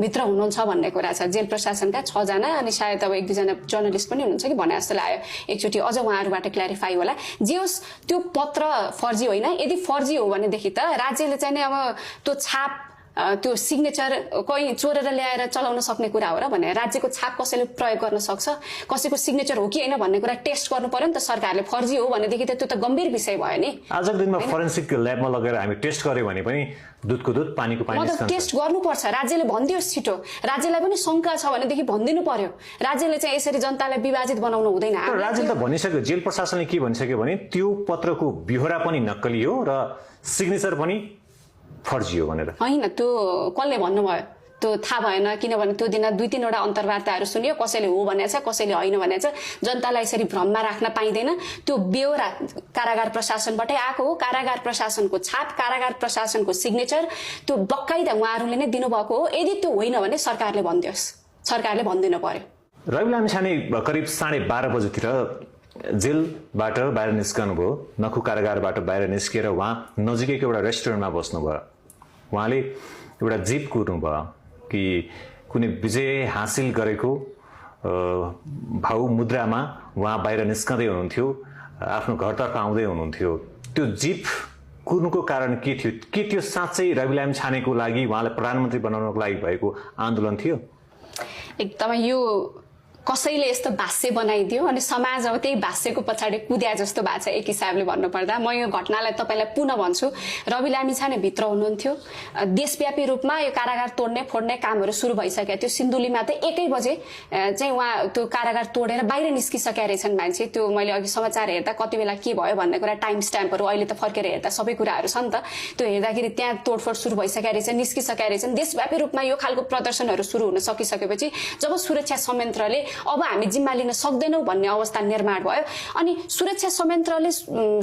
भित्र हुनुहुन्छ भन्ने कुरा छ। जेल प्रशासनका 6 जना अनि सायद अब 1-2 जना जर्नलिस्ट पनि हुनुहुन्छ कि भने जस्तो लाग्यो। एकचोटि अझ उहाँहरुबाट क्ल्यारिफाई होला। जे होस् त्यो पत्र फर्जी होइन। यदि फर्जी हो भनेदेखि त राज्यले चाहिँ अब त्यो छाप त्यो सिग्नेचर कोही चोरेर ल्याएर चलाउन सक्ने कुरा हो र भने राज्यको छाप कसैले प्रयोग गर्न सक्छ, कसैको सिग्नेचर हो कि हैन भन्ने कुरा टेस्ट गर्नु पर्यो नि त सरकारले। फर्जी हो भनेदेखि त त्यो त गम्भीर विषय भयो नि। आजको दिनमा फोरेन्सिक ल्याबमा लगेर हामी टेस्ट गर्यो भने पनि दुधको दुध पानीको पानी मतलब टेस्ट गर्नुपर्छ। राज्यले भनिदियोस् छिटो। राज्यलाई पनि शंका छ भनेदेखि भनिदिनु पर्यो। राज्यले चाहिँ यसरी जनतालाई विभाजित बनाउनु हुँदैन। राज्यले त भनिसक्यो, जेल प्रशासनले के भनिसक्यो भने त्यो पत्रको ब्यौरा पनि नक्कली हो र सिग्नेचर पनि फर्जी हो भनेर। हैन, त्यो कसले भन्नुभयो त्यो थाहा भएन। किनभने त्यो दिन 2-3 वटा अन्तर्वार्ताहरू सुनियो। कसैले हो भनेछ, कसैले हैन भनेछ। जनतालाई यसरी भ्रममा राख्न पाइदैन। त्यो ब्यौरा कारागार प्रशासनबाटै आएको हो। कारागार प्रशासनको छाप, कारागार प्रशासनको सिग्नेचर त्यो बकाइदा उहाँहरूले नै दिनुभएको हो। यदि त्यो होइन भने सरकारले भनिदियोस्, सरकारले भनिदिनु पर्यो। रवि लामिछाने करिब 12:30 बजेतिर जेलबाट बाहिर निस्कनु भयो। नखु कारागारबाट बाहिर निस्केर उहाँ नजिकैको एउटा रेस्टुरेन्टमा बस्नुभयो। उहाँले एउटा जिप कुर्नु भयो कि कुनै विजय हासिल गरेको भाउ मुद्रामा उहाँ बाहिर निस्कँदै हुनुहुन्थ्यो, आफ्नो घरतर्फ आउँदै हुनुहुन्थ्यो। त्यो जिप कुर्नुको कारण के थियो? के त्यो साँच्चै रवि लामिछानेको लागि उहाँलाई प्रधानमन्त्री बनाउनको लागि भएको आन्दोलन थियो? एकदमै यो कसैले यस्तो भाष्य बनाइदियो अनि समाज अब त्यही भाष्यको पछाडि कुद्या जस्तो भएको छ। एक हिसाबले भन्नुपर्दा म यो घटनालाई तपाईलाई पुनः भन्छु। रवि लामिछाने भित्र हुनुहुन्थ्यो। देशव्यापी रूपमा यो कारागार तोड्ने फोड्ने कामहरू सुरु भइसकेको थियो। सिन्धुलीमा त 1 बजे चाहिँ उहाँ त्यो कारागार तोडेर बाहिर निस्किसकेका रहेछन् मान्छे। त्यो मैले अघि समाचार हेर्दा कति बेला के भयो भन्ने कुरा टाइम स्ट्याम्पहरू अहिले त फर्केर हेर्दा सबै कुराहरू छ नि त। त्यो हेर्दाखेरि त्यहाँ तोडफोड सुरु भइसकेका रहेछ, निस्किसकेका रहेछन्। देशव्यापी रूपमा यो खालको प्रदर्शनहरू सुरु हुन सकिसकेपछि जब सुरक्षा संयन्त्रले अब हामी जिम्मा लिन सक्दैनौ भन्ने अवस्था निर्माण भयो अनि सुरक्षा संयन्त्रले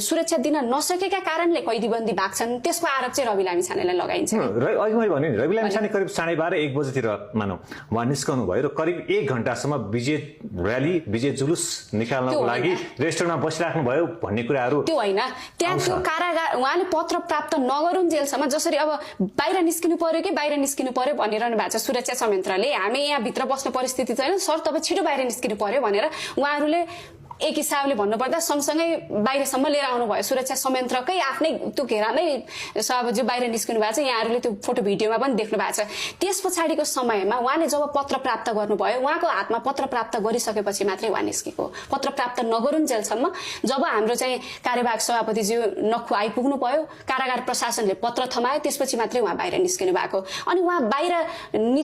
सुरक्षा दिन नसकेका कारणले कैदीबन्दी भाग्छन्, त्यसको आरोप चाहिँ रवि लामिछानेलाई लगाइन्छ। अघि मैले भने रवि लामिछाने करिब 12:30-1 बजेतिर मानौ उहाँ निस्कनु भयो र करिब 1 घण्टासम्म विजय र्याली, विजय जुलुस निकाल्नको लागि रेस्टुरेन्टमा बसिराख्नु भयो भन्ने कुराहरू त्यो होइन। त्यहाँ त्यो कारागार उहाँले पत्र प्राप्त नगरुन्जेलसम्म जसरी अब बाहिर निस्किनु पर्यो कि बाहिर निस्किनु पर्यो भनिरहनु भएको छ सुरक्षा संयन्त्रले। हामी यहाँ भित्र बस्ने परिस्थिति छैन सर, तपाईँ छिटो बाहिर निस्किनु पर्यो भनेर उहाँहरूले एक हिसाबले भन्नुपर्दा सँगसँगै बाहिरसम्म लिएर आउनु भयो। सुरक्षा संयन्त्रकै आफ्नै त्यो घेरामै सब जो बाहिर निस्किनु भएको छ यहाँहरूले त्यो फोटो भिडियोमा पनि देख्नु भएको छ। त्यस पछाडिको समयमा उहाँले जब पत्र प्राप्त गर्नुभयो, उहाँको हातमा पत्र प्राप्त गरिसकेपछि मात्रै उहाँ निस्केको। पत्र प्राप्त नगरुन्जेलसम्म जब हाम्रो चाहिँ कार्यवाहक सभापतिज्यू नखु आइपुग्नु भयो, कारागार प्रशासनले पत्र थमायो, त्यसपछि मात्रै उहाँ बाहिर निस्किनु भएको। अनि उहाँ बाहिर